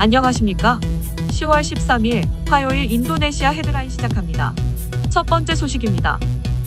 안녕하십니까? 10월 13일 화요일 인도네시아 헤드라인 시작합니다. 첫 번째 소식입니다.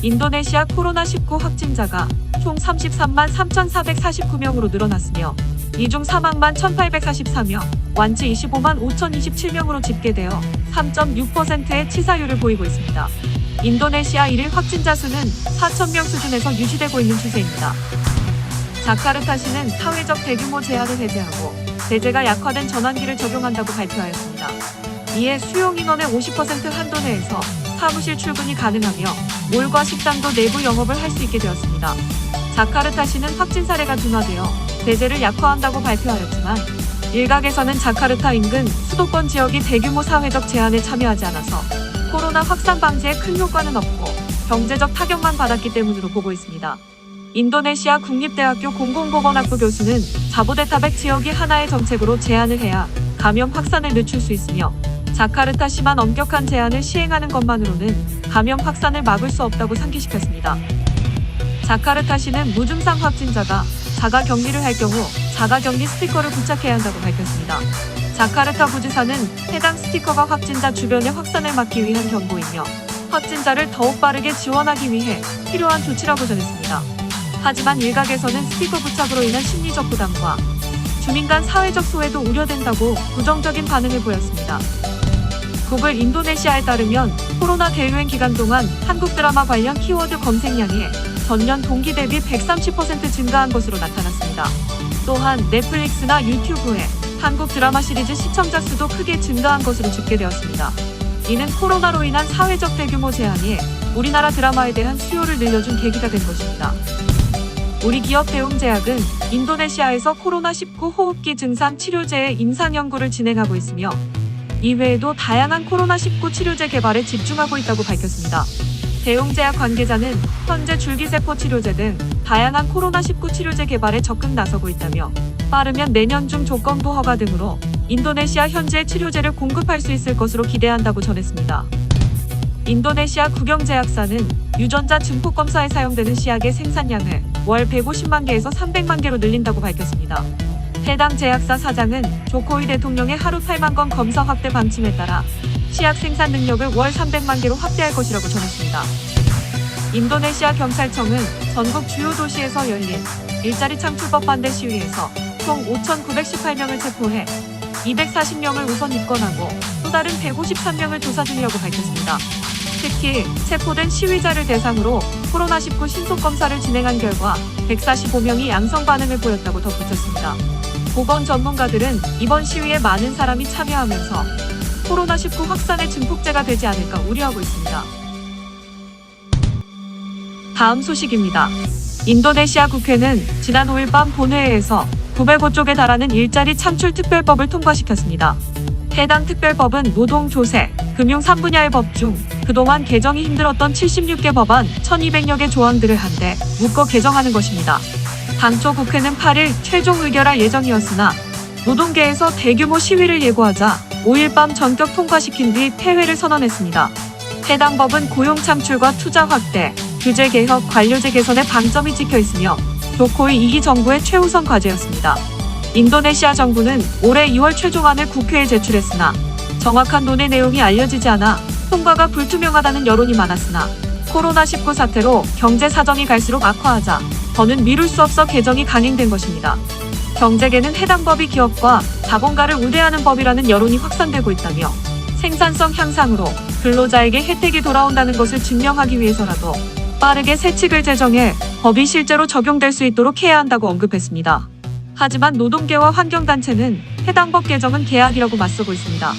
인도네시아 코로나19 확진자가 총 33만 3,449명으로 늘어났으며 이 중 사망만 1,844명, 완치 25만 5,027명으로 집계되어 3.6%의 치사율을 보이고 있습니다. 인도네시아 일일 확진자 수는 4,000명 수준에서 유지되고 있는 추세입니다. 자카르타시는 사회적 대규모 제한을 해제하고 제재가 약화된 전환기를 적용한다고 발표하였습니다. 이에 수용 인원의 50% 한도 내에서 사무실 출근이 가능하며 몰과 식당도 내부 영업을 할 수 있게 되었습니다. 자카르타시는 확진 사례가 둔화되어 제재를 약화한다고 발표하였지만 일각에서는 자카르타 인근 수도권 지역이 대규모 사회적 제한에 참여하지 않아서 코로나 확산 방지에 큰 효과는 없고 경제적 타격만 받았기 때문으로 보고 있습니다. 인도네시아 국립대학교 공공보건학부 교수는 자보데타백 지역이 하나의 정책으로 제한을 해야 감염 확산을 늦출 수 있으며 자카르타시만 엄격한 제한을 시행하는 것만으로는 감염 확산을 막을 수 없다고 상기시켰습니다. 자카르타시는 무증상 확진자가 자가 격리를 할 경우 자가 격리 스티커를 부착해야 한다고 밝혔습니다. 자카르타 부지사는 해당 스티커가 확진자 주변의 확산을 막기 위한 경고이며 확진자를 더욱 빠르게 지원하기 위해 필요한 조치라고 전했습니다. 하지만 일각에서는 스티커 부착으로 인한 심리적 부담과 주민 간 사회적 소외도 우려된다고 부정적인 반응을 보였습니다. 구글 인도네시아에 따르면 코로나 대유행 기간 동안 한국 드라마 관련 키워드 검색량이 전년 동기 대비 130% 증가한 것으로 나타났습니다. 또한 넷플릭스나 유튜브에 한국 드라마 시리즈 시청자 수도 크게 증가한 것으로 집계되었습니다. 이는 코로나로 인한 사회적 대규모 제한이 우리나라 드라마에 대한 수요를 늘려준 계기가 된 것입니다. 우리 기업 대웅제약은 인도네시아에서 코로나19 호흡기 증상 치료제의 임상 연구를 진행하고 있으며 이외에도 다양한 코로나19 치료제 개발에 집중하고 있다고 밝혔습니다. 대웅제약 관계자는 현재 줄기세포 치료제 등 다양한 코로나19 치료제 개발에 적극 나서고 있다며 빠르면 내년 중 조건부 허가 등으로 인도네시아 현지의 치료제를 공급할 수 있을 것으로 기대한다고 전했습니다. 인도네시아 국영제약사는 유전자 증폭 검사에 사용되는 시약의 생산량을 월 150만 개에서 300만 개로 늘린다고 밝혔습니다. 해당 제약사 사장은 조코위 대통령의 하루 8만 건 검사 확대 방침에 따라 시약 생산 능력을 월 300만 개로 확대할 것이라고 전했습니다. 인도네시아 경찰청은 전국 주요 도시에서 열린 일자리 창출법 반대 시위에서 총 5,918명을 체포해 240명을 우선 입건하고 또 다른 153명을 조사 중이라고 밝혔습니다. 특히 체포된 시위자를 대상으로 코로나19 신속검사를 진행한 결과 145명이 양성 반응을 보였다고 덧붙였습니다. 보건 전문가들은 이번 시위에 많은 사람이 참여하면서 코로나19 확산의 증폭제가 되지 않을까 우려하고 있습니다. 다음 소식입니다. 인도네시아 국회는 지난 5일 밤 본회의에서 905쪽에 달하는 일자리 창출 특별법을 통과시켰습니다. 해당 특별법은 노동, 조세, 금융 3분야의 법 중 그동안 개정이 힘들었던 76개 법안 1,200여 개 조항들을 한데 묶어 개정하는 것입니다. 당초 국회는 8일 최종 의결할 예정이었으나 노동계에서 대규모 시위를 예고하자 5일 밤 전격 통과시킨 뒤 폐회를 선언했습니다. 해당 법은 고용 창출과 투자 확대, 규제 개혁, 관료제 개선에 방점이 찍혀 있으며 조코위 2기 정부의 최우선 과제였습니다. 인도네시아 정부는 올해 2월 최종안을 국회에 제출했으나 정확한 논의 내용이 알려지지 않아 통과가 불투명하다는 여론이 많았으나 코로나19 사태로 경제 사정이 갈수록 악화하자 더는 미룰 수 없어 개정이 강행된 것입니다. 경제계는 해당 법이 기업과 자본가를 우대하는 법이라는 여론이 확산되고 있다며 생산성 향상으로 근로자에게 혜택이 돌아온다는 것을 증명하기 위해서라도 빠르게 새 칙을 제정해 법이 실제로 적용될 수 있도록 해야 한다고 언급했습니다. 하지만 노동계와 환경단체는 해당 법 개정은 계약이라고 맞서고 있습니다.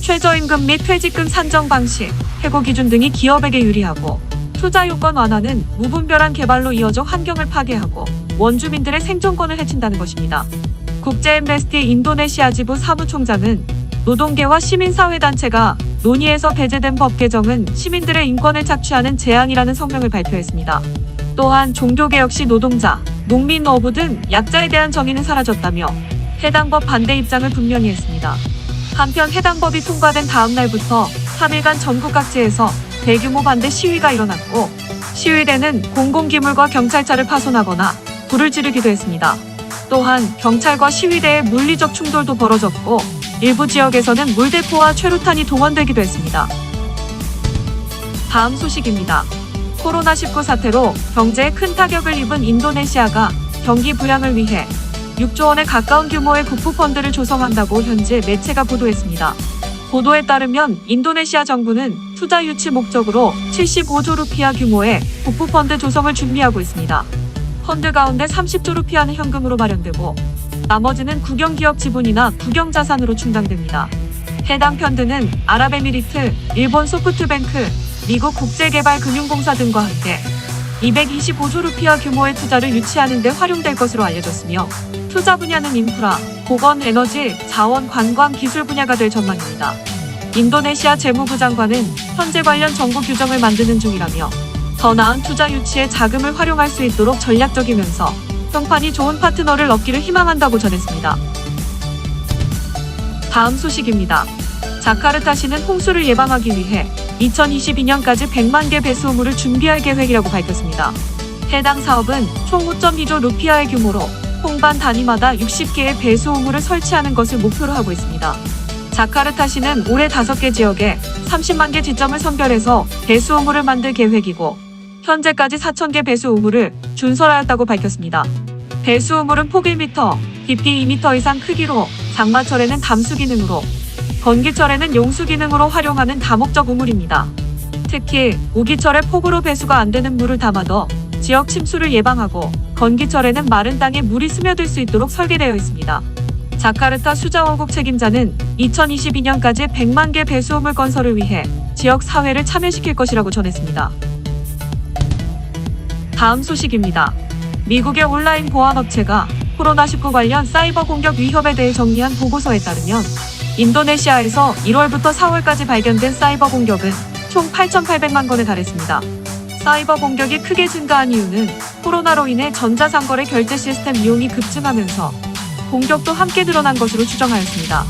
최저임금 및 퇴직금 산정 방식, 해고 기준 등이 기업에게 유리하고 투자 요건 완화는 무분별한 개발로 이어져 환경을 파괴하고 원주민들의 생존권을 해친다는 것입니다. 국제엠네스티 인도네시아 지부 사무총장은 노동계와 시민사회단체가 논의에서 배제된 법 개정은 시민들의 인권을 착취하는 재앙이라는 성명을 발표했습니다. 또한 종교개혁 시 노동자, 농민, 어부 등 약자에 대한 정의는 사라졌다며 해당 법 반대 입장을 분명히 했습니다. 한편 해당 법이 통과된 다음 날부터 3일간 전국 각지에서 대규모 반대 시위가 일어났고 시위대는 공공기물과 경찰차를 파손하거나 불을 지르기도 했습니다. 또한 경찰과 시위대의 물리적 충돌도 벌어졌고 일부 지역에서는 물대포와 최루탄이 동원되기도 했습니다. 다음 소식입니다. 코로나19 사태로 경제에 큰 타격을 입은 인도네시아가 경기 부양을 위해 6조 원에 가까운 규모의 국부펀드를 조성한다고 현지 매체가 보도했습니다. 보도에 따르면 인도네시아 정부는 투자 유치 목적으로 75조 루피아 규모의 국부펀드 조성을 준비하고 있습니다. 펀드 가운데 30조 루피아는 현금으로 마련되고 나머지는 국영기업 지분이나 국영자산으로 충당됩니다. 해당 펀드는 아랍에미리트, 일본 소프트뱅크, 미국 국제개발금융공사 등과 함께 225조 루피아 규모의 투자를 유치하는 데 활용될 것으로 알려졌으며 투자 분야는 인프라, 보건, 에너지, 자원, 관광, 기술 분야가 될 전망입니다. 인도네시아 재무부 장관은 현재 관련 정부 규정을 만드는 중이라며 더 나은 투자 유치에 자금을 활용할 수 있도록 전략적이면서 평판이 좋은 파트너를 얻기를 희망한다고 전했습니다. 다음 소식입니다. 자카르타시는 홍수를 예방하기 위해 2022년까지 100만 개 배수우물을 준비할 계획이라고 밝혔습니다. 해당 사업은 총 5.2조 루피아의 규모로 홍반 단위마다 60개의 배수우물을 설치하는 것을 목표로 하고 있습니다. 자카르타시는 올해 5개 지역에 30만 개 지점을 선별해서 배수우물을 만들 계획이고 현재까지 4,000개 배수우물을 준설하였다고 밝혔습니다. 배수우물은 폭 1m, 깊이 2m 이상 크기로 장마철에는 담수 기능으로 건기철에는 용수 기능으로 활용하는 다목적 우물입니다. 특히 우기철에 폭우로 배수가 안 되는 물을 담아둬 지역 침수를 예방하고 건기철에는 마른 땅에 물이 스며들 수 있도록 설계되어 있습니다. 자카르타 수자원국 책임자는 2022년까지 100만 개 배수우물 건설을 위해 지역 사회를 참여시킬 것이라고 전했습니다. 다음 소식입니다. 미국의 온라인 보안업체가 코로나19 관련 사이버 공격 위협에 대해 정리한 보고서에 따르면 인도네시아에서 1월부터 4월까지 발견된 사이버 공격은 총 8,800만 건에 달했습니다. 사이버 공격이 크게 증가한 이유는 코로나로 인해 전자상거래 결제 시스템 이용이 급증하면서 공격도 함께 늘어난 것으로 추정하였습니다.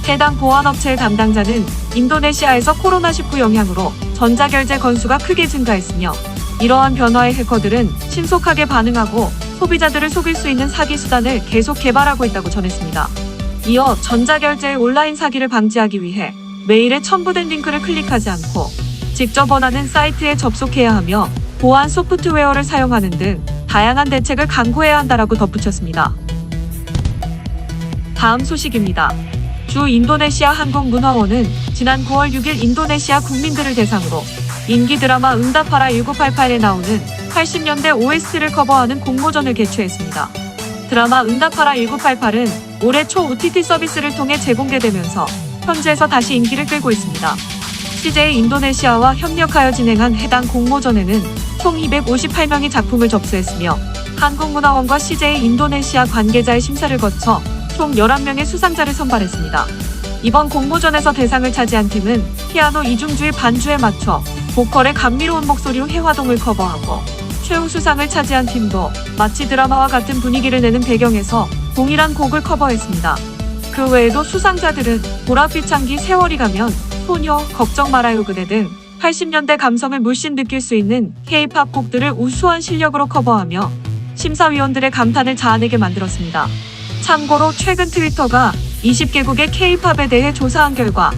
해당 보안업체의 담당자는 인도네시아에서 코로나19 영향으로 전자결제 건수가 크게 증가했으며 이러한 변화에 해커들은 신속하게 반응하고 소비자들을 속일 수 있는 사기 수단을 계속 개발하고 있다고 전했습니다. 이어 전자결제의 온라인 사기를 방지하기 위해 메일에 첨부된 링크를 클릭하지 않고 직접 원하는 사이트에 접속해야 하며 보안 소프트웨어를 사용하는 등 다양한 대책을 강구해야 한다라고 덧붙였습니다. 다음 소식입니다. 주 인도네시아 한국문화원은 지난 9월 6일 인도네시아 국민들을 대상으로 인기 드라마 응답하라 1988에 나오는 80년대 OST를 커버하는 공모전을 개최했습니다. 드라마 응답하라 1988은 올해 초 OTT 서비스를 통해 재공개되면서 현지에서 다시 인기를 끌고 있습니다. CJ 인도네시아와 협력하여 진행한 해당 공모전에는 총 258명이 작품을 접수했으며 한국문화원과 CJ 인도네시아 관계자의 심사를 거쳐 총 11명의 수상자를 선발했습니다. 이번 공모전에서 대상을 차지한 팀은 피아노 이중주의 반주에 맞춰 보컬의 감미로운 목소리로 해화동을 커버하고 최우수상을 차지한 팀도 마치 드라마와 같은 분위기를 내는 배경에서 동일한 곡을 커버했습니다. 그 외에도 수상자들은 보랏빛 향기 세월이 가면, 소녀, 걱정 말아요 그대 등 80년대 감성을 물씬 느낄 수 있는 K-팝 곡들을 우수한 실력으로 커버하며 심사위원들의 감탄을 자아내게 만들었습니다. 참고로 최근 트위터가 20개국의 K-팝에 대해 조사한 결과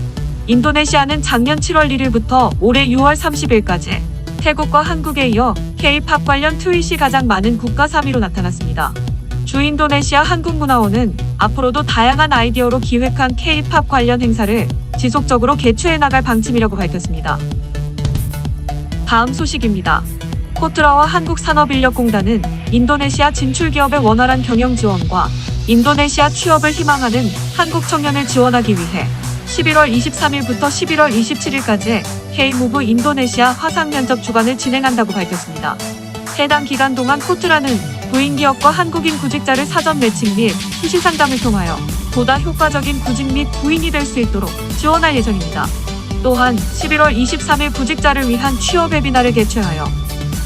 인도네시아는 작년 7월 1일부터 올해 6월 30일까지 태국과 한국에 이어 K-팝 관련 트윗이 가장 많은 국가 3위로 나타났습니다. 주 인도네시아 한국문화원은 앞으로도 다양한 아이디어로 기획한 K-팝 관련 행사를 지속적으로 개최해 나갈 방침이라고 밝혔습니다. 다음 소식입니다. 코트라와 한국산업인력공단은 인도네시아 진출기업의 원활한 경영 지원과 인도네시아 취업을 희망하는 한국 청년을 지원하기 위해 11월 23일부터 11월 27일까지 K-무브 인도네시아 화상 면접 주간을 진행한다고 밝혔습니다. 해당 기간 동안 코트라는 구인기업과 한국인 구직자를 사전 매칭 및 수시 상담을 통하여 보다 효과적인 구직 및 구인이 될 수 있도록 지원할 예정입니다. 또한 11월 23일 구직자를 위한 취업 웨비나를 개최하여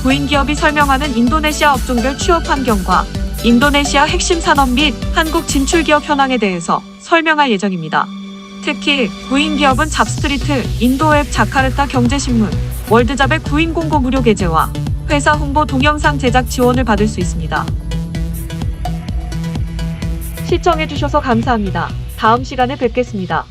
구인기업이 설명하는 인도네시아 업종별 취업 환경과 인도네시아 핵심 산업 및 한국 진출기업 현황에 대해서 설명할 예정입니다. 특히 구인기업은 잡스트리트, 인도웹, 자카르타 경제신문, 월드잡의 구인 공고 무료 게재와 회사 홍보 동영상 제작 지원을 받을 수 있습니다. 시청해주셔서 감사합니다. 다음 시간에 뵙겠습니다.